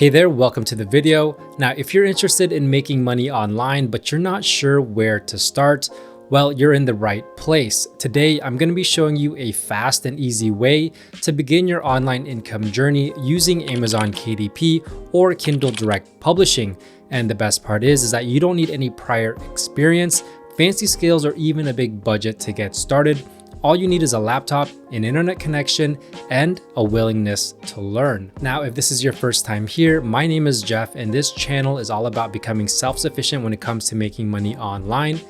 Hey there, welcome to the video. Now, if you're interested in making money online, but you're not sure where to start, well, you're in the right place. Today, I'm going to be showing you a fast and easy way to begin your online income journey using Amazon KDP or Kindle Direct Publishing. And the best part is that you don't need any prior experience, fancy skills, or even a big budget to get started. All you need is a laptop, an internet connection, and a willingness to learn. Now, if this is your first time here, my name is Jeff, and this channel is all about becoming self-sufficient when it comes to making money online.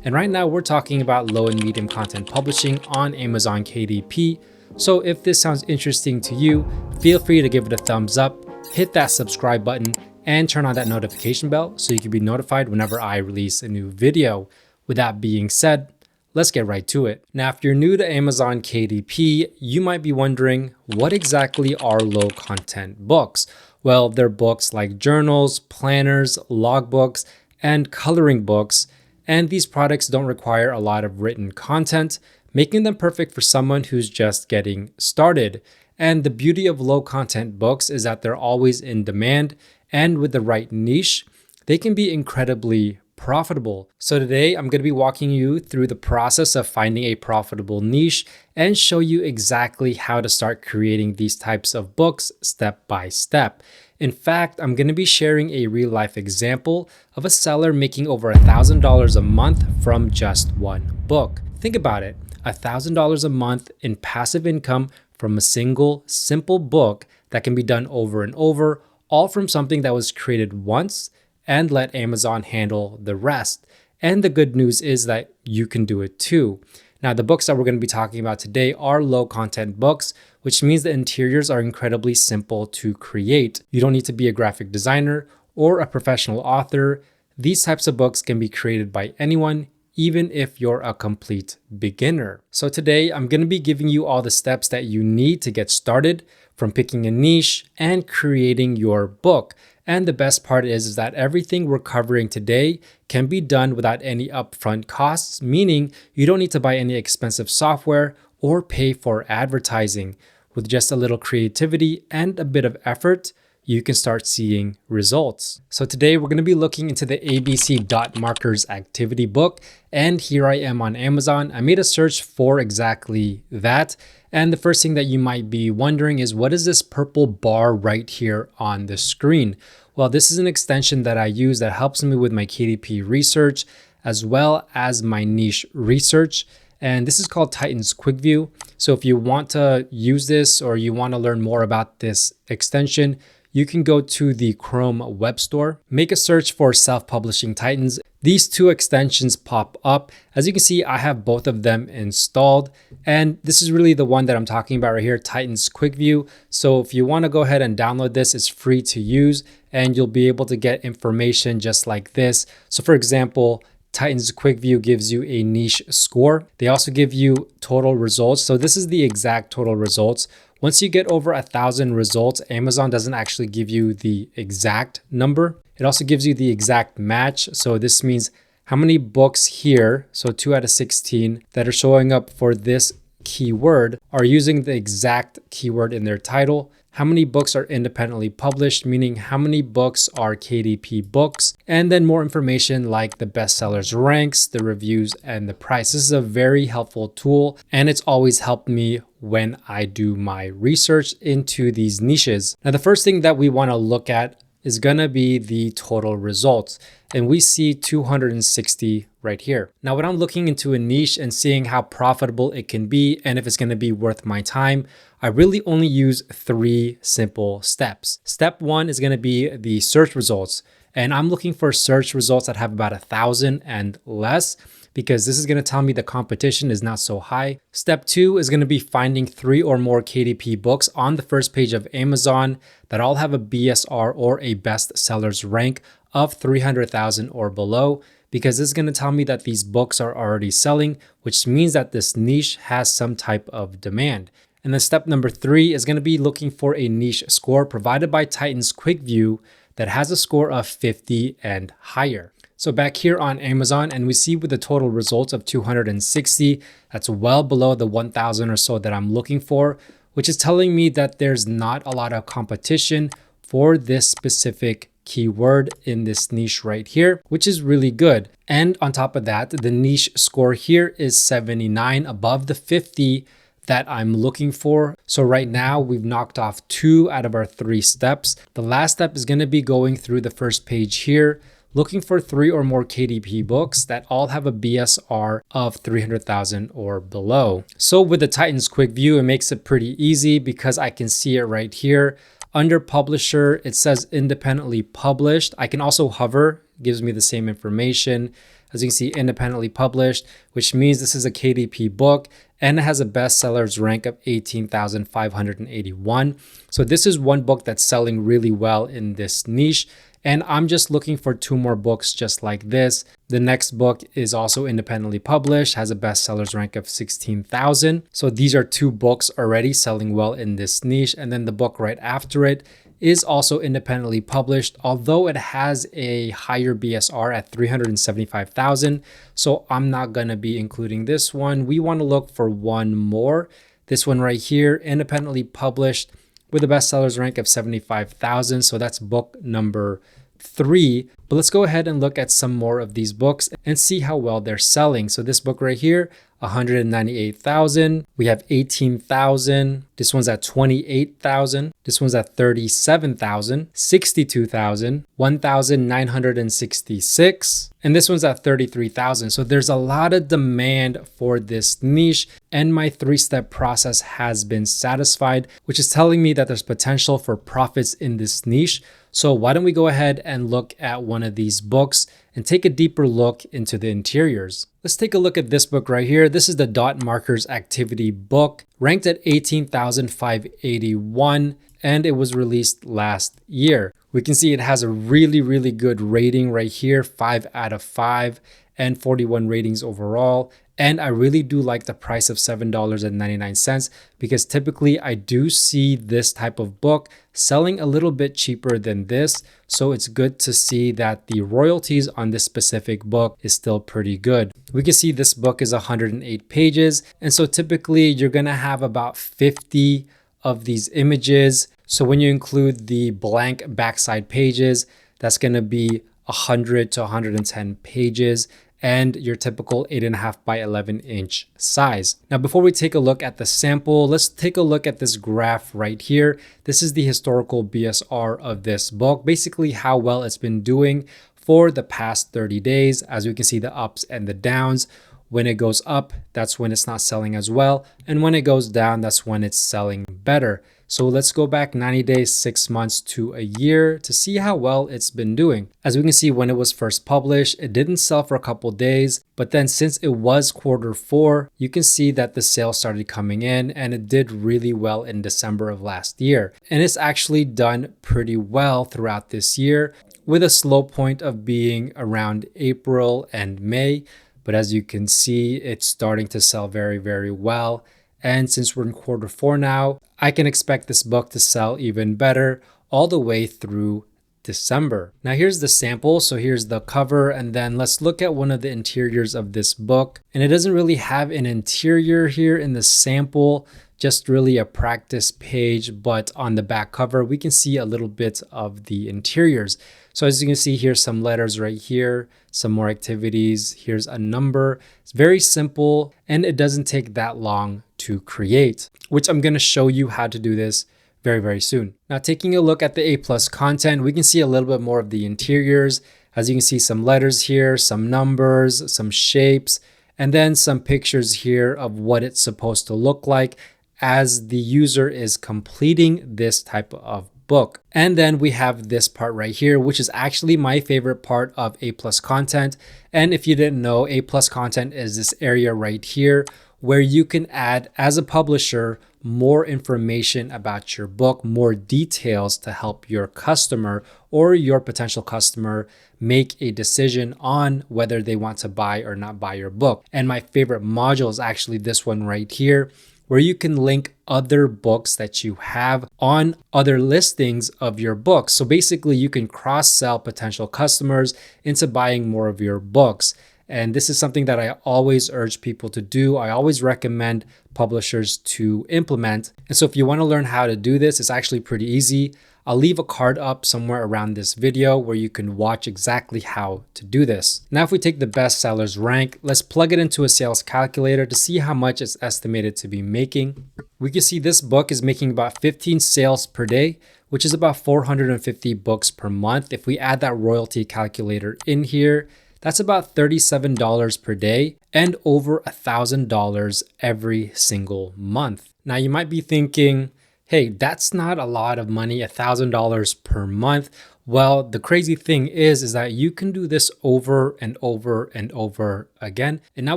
And right now we're talking about low and medium content publishing on Amazon KDP. So if this sounds interesting to you, feel free to give it a thumbs up, hit that subscribe button, and turn on that notification bell so you can be notified whenever I release a new video. With that being said, let's get right to it. Now, if you're new to Amazon KDP, you might be wondering, what exactly are low content books? Well, they're books like journals, planners, logbooks, and coloring books. And these products don't require a lot of written content, making them perfect for someone who's just getting started. And the beauty of low content books is that they're always in demand, and with the right niche, they can be incredibly profitable. So today I'm going to be walking you through the process of finding a profitable niche and show you exactly how to start creating these types of books step by step. In fact, I'm going to be sharing a real life example of a seller making over $1,000 a month from just one book. Think about it, $1,000 a month in passive income from a single simple book that can be done over and over, all from something that was created once and let Amazon handle the rest. And the good news is that you can do it too. Now, the books that we're going to be talking about today are low content books, which means the interiors are incredibly simple to create. You don't need to be a graphic designer or a professional author. These types of books can be created by anyone, even if you're a complete beginner. So today, I'm going to be giving you all the steps that you need to get started, from picking a niche and creating your book. And the best part is that everything we're covering today can be done without any upfront costs, meaning you don't need to buy any expensive software or pay for advertising. With just a little creativity and a bit of effort, you can start seeing results. So today we're going to be looking into the ABC Dot Markers activity book. And here I am on Amazon. I made a search for exactly that. And the first thing that you might be wondering is, what is this purple bar right here on the screen? Well, this is an extension that I use that helps me with my KDP research as well as my niche research. And this is called Titan's Quick View. So if you want to use this or you want to learn more about this extension, you can go to the Chrome web store, make a search for Self-Publishing Titans. These two extensions pop up. As you can see, I have both of them installed. And this is really the one that I'm talking about right here, Titan's Quick View. So if you want to go ahead and download this, it's free to use and you'll be able to get information just like this. So for example, Titan's Quick View gives you a niche score. They also give you total results. So this is the exact total results. Once you get over 1,000 results, Amazon doesn't actually give you the exact number. It also gives you the exact match. So this means how many books here, so 2 out of 16 that are showing up for this keyword are using the exact keyword in their title. How many books are independently published, meaning how many books are KDP books, and then more information like the bestsellers ranks, the reviews, and the price. This is a very helpful tool, and it's always helped me when I do my research into these niches. Now, the first thing that we want to look at is going to be the total results, and we see 260 right here. Now, when I'm looking into a niche and seeing how profitable it can be and if it's going to be worth my time, I really only use 3 simple steps. Step 1 is going to be the search results, and I'm looking for search results that have about 1,000 and less, because this is going to tell me the competition is not so high. Step 2 is going to be finding 3 or more KDP books on the first page of Amazon that all have a BSR or a best sellers rank of 300,000 or below, because this is going to tell me that these books are already selling, which means that this niche has some type of demand. And then step number 3 is going to be looking for a niche score provided by Titan's Quick View that has a score of 50 and higher. So back here on Amazon, and we see with the total results of 260, that's well below the 1,000 or so that I'm looking for, which is telling me that there's not a lot of competition for this specific keyword in this niche right here, which is really good. And on top of that, the niche score here is 79, above the 50 that I'm looking for. So right now we've knocked off 2 out of our 3 steps. The last step is going to be going through the first page here, looking for 3 or more KDP books that all have a BSR of 300,000 or below. So with the Titans Quick View, it makes it pretty easy because I can see it right here. Under publisher, it says independently published. I can also hover, gives me the same information. As you can see, independently published, which means this is a KDP book and it has a bestsellers rank of 18,581. So this is one book that's selling really well in this niche. And I'm just looking for 2 more books just like this. The next book is also independently published, has a bestsellers rank of 16,000. So these are 2 books already selling well in this niche. And then the book right after it is also independently published, although it has a higher BSR at 375,000. So I'm not going to be including this one. We want to look for one more. This one right here, independently published with a bestsellers rank of 75,000. So that's book number 3. But let's go ahead and look at some more of these books and see how well they're selling. So this book right here, 198,000. We have 18,000. This one's at 28,000. This one's at 37,000, 62,000, 1,966. And this one's at 33,000. So there's a lot of demand for this niche, and my 3-step process has been satisfied, which is telling me that there's potential for profits in this niche. So why don't we go ahead and look at one of these books and take a deeper look into the interiors. Let's take a look at this book right here. This is the Dot Markers Activity book, ranked at 18,581, and it was released last year. We can see it has a really good rating right here, 5 out of 5 and 41 ratings overall. And I really do like the price of $7.99 because typically I do see this type of book selling a little bit cheaper than this. So it's good to see that the royalties on this specific book is still pretty good. We can see this book is 108 pages. And so typically you're going to have about 50 of these images. So when you include the blank backside pages, that's going to be 100 to 110 pages. And your typical 8.5 by 11 inch size. Now, before we take a look at the sample, let's take a look at this graph right here. This is the historical BSR of this book, basically how well it's been doing for the past 30 days. As we can see, the ups and the downs. When it goes up, that's when it's not selling as well. And when it goes down, that's when it's selling better. So let's go back 90 days, 6 months to a year to see how well it's been doing. As we can see, when it was first published, it didn't sell for a couple days, but then since it was Q4, you can see that the sales started coming in and it did really well in December of last year. And it's actually done pretty well throughout this year with a slow point of being around April and May. But as you can see, it's starting to sell very well. And since we're in Q4 now, I can expect this book to sell even better all the way through December. Now here's the sample. So here's the cover, and then let's look at one of the interiors of this book. And it doesn't really have an interior here in the sample, just really a practice page, but on the back cover, we can see a little bit of the interiors. So as you can see, here's some letters right here, some more activities. Here's a number. It's very simple and it doesn't take that long to create, which I'm going to show you how to do this very soon. Now, taking a look at the A+ content, we can see a little bit more of the interiors. As you can see, some letters here, some numbers, some shapes, and then some pictures here of what it's supposed to look like as the user is completing this type of book. And then we have this part right here, which is actually my favorite part of A+ content. And if you didn't know, A+ content is this area right here where you can add, as a publisher, more information about your book, more details to help your customer or your potential customer make a decision on whether they want to buy or not buy your book. And my favorite module is actually this one right here, where you can link other books that you have on other listings of your books. So basically you can cross-sell potential customers into buying more of your books. And this is something that I always urge people to do. I always recommend publishers to implement. And so if you want to learn how to do this, it's actually pretty easy. I'll leave a card up somewhere around this video where you can watch exactly how to do this. Now, if we take the bestsellers rank, let's plug it into a sales calculator to see how much it's estimated to be making. We can see this book is making about 15 sales per day, which is about 450 books per month. If we add that royalty calculator in here, that's about $37 per day and over $1,000 every single month. Now you might be thinking, hey, that's not a lot of money, $1,000 per month. Well, the crazy thing is that you can do this over and over and over again. And now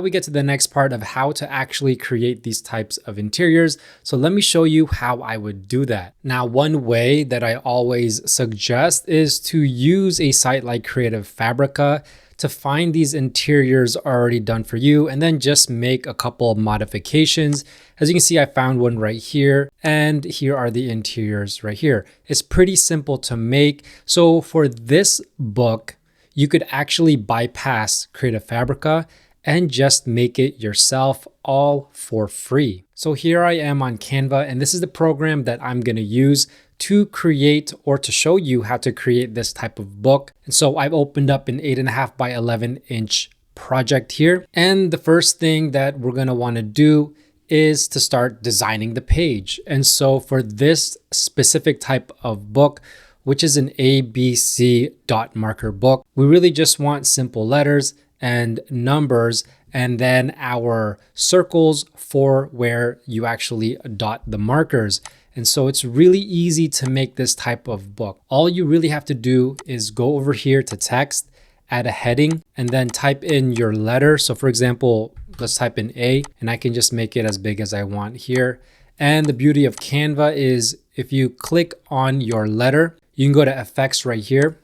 we get to the next part of how to actually create these types of interiors. So let me show you how I would do that. Now, one way that I always suggest is to use a site like Creative Fabrica to find these interiors already done for you and then just make a couple of modifications. As you can see, I found one right here, and here are the interiors right here. It's pretty simple to make. So for this book, you could actually bypass Creative Fabrica and just make it yourself all for free. So here I am on Canva, and this is the program that I'm gonna use to create or to show you how to create this type of book. And so I've opened up an 8.5 by 11 inch project here. And the first thing that we're gonna wanna do is to start designing the page. And so for this specific type of book, which is an ABC dot marker book, we really just want simple letters and numbers, and then our circles for where you actually dot the markers. And so it's really easy to make this type of book. All you really have to do is go over here to text, add a heading, and then type in your letter. So for example, let's type in A, and I can just make it as big as I want here. And the beauty of Canva is if you click on your letter, you can go to effects right here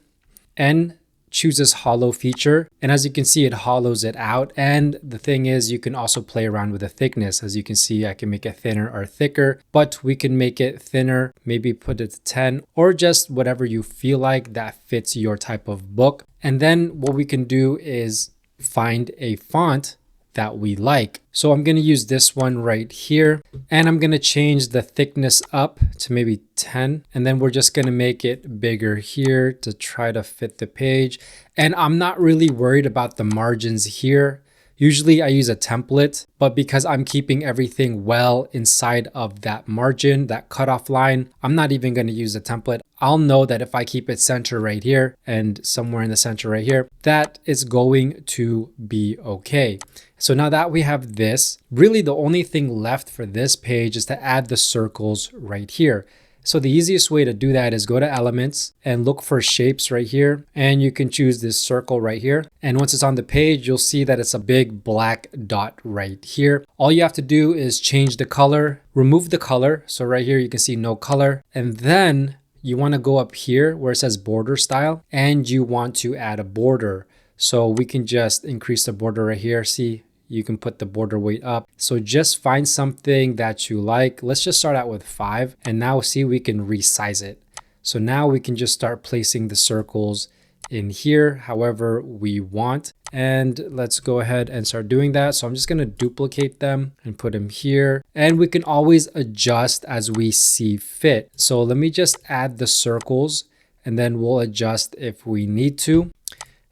and choose this hollow feature. And as you can see, it hollows it out. And the thing is, you can also play around with the thickness. As you can see, I can make it thinner or thicker, but we can make it thinner, maybe put it to 10, or just whatever you feel like that fits your type of book. And then what we can do is find a font that we like. So I'm going to use this one right here, and I'm going to change the thickness up to maybe 10. And then we're just going to make it bigger here to try to fit the page. And I'm not really worried about the margins here. Usually I use a template, but because I'm keeping everything well inside of that margin, that cutoff line, I'm not even going to use a template. I'll know that if I keep it center right here and somewhere in the center right here, that is going to be okay. So now that we have this, really the only thing left for this page is to add the circles right here. So the easiest way to do that is go to elements and look for shapes right here. And you can choose this circle right here. And once it's on the page, you'll see that it's a big black dot right here. All you have to do is change the color, remove the color. So right here, you can see no color. And then you want to go up here where it says border style, and you want to add a border. So we can just increase the border right here. See, you can put the border weight up. So just find something that you like. Let's just start out with 5. And now see, we can resize it. So now we can just start placing the circles in here however we want. And let's go ahead and start doing that. So I'm just going to duplicate them and put them here. And we can always adjust as we see fit. So let me just add the circles, and then we'll adjust if we need to.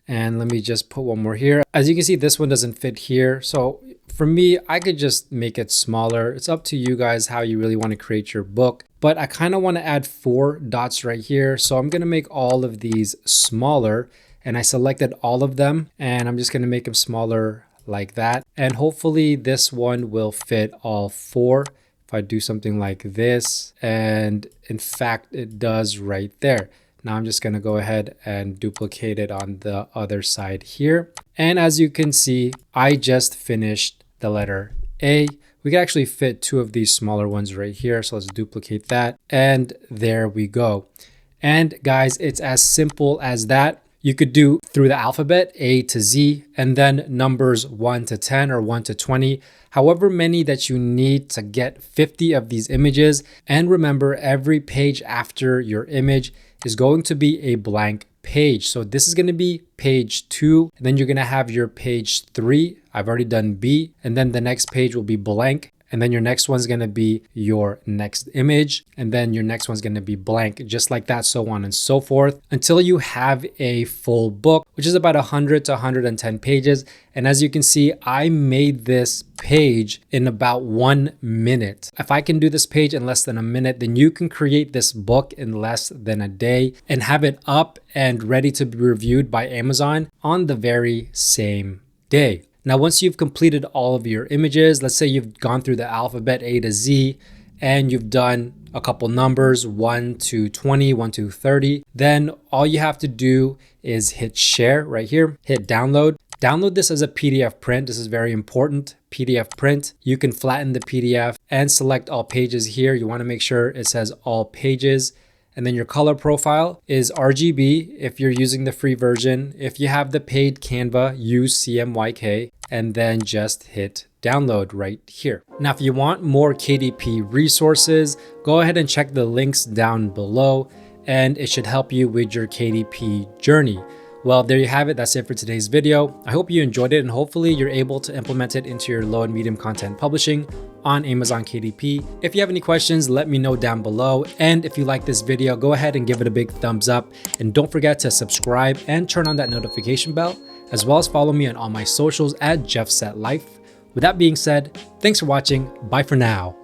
And let me just put one more here. As you can see, this one doesn't fit here. So for me, I could just make it smaller. It's up to you guys how you really want to create your book. But I kind of want to add 4 dots right here. So I'm going to make all of these smaller. And I selected all of them. And I'm just going to make them smaller like that. And hopefully this one will fit all 4. If I do something like this. And in fact, it does right there. Now I'm just going to go ahead and duplicate it on the other side here. And as you can see, I just finished the letter A. We can actually fit 2 of these smaller ones right here. So let's duplicate that. And there we go. And guys, it's as simple as that. You could do through the alphabet, A to Z, and then numbers 1 to 10 or 1 to 20, however many that you need to get 50 of these images. And remember, every page after your image is going to be a blank page. So this is going to be page 2, and then you're going to have your page 3. I've already done B, and then the next page will be blank. and then your next one's going to be your next image, and then your next one's going to be blank, just like that, so on and so forth, until you have a full book, which is about 100 to 110 pages. And as you can see, I made this page in about 1 minute. If I can do this page in less than a minute, then you can create this book in less than a day and have it up and ready to be reviewed by Amazon on the very same day. Now, once you've completed all of your images, let's say you've gone through the alphabet A to Z and you've done a couple numbers, 1 to 20, 1 to 30, then all you have to do is hit share right here, hit download. Download this as a PDF print. This is very important. PDF print. You can flatten the PDF and select all pages here. You want to make sure it says all pages. And then your color profile is RGB if you're using the free version. If you have the paid Canva, use CMYK, and then just hit download right here. Now, if you want more KDP resources, go ahead and check the links down below, and it should help you with your KDP journey. Well, there you have it. That's it for today's video. I hope you enjoyed it, and hopefully you're able to implement it into your low and medium content publishing on Amazon KDP. If you have any questions, let me know down below. And if you like this video, go ahead and give it a big thumbs up. And don't forget to subscribe and turn on that notification bell, as well as follow me on all my socials at JeffSetLife. With that being said, thanks for watching. Bye for now.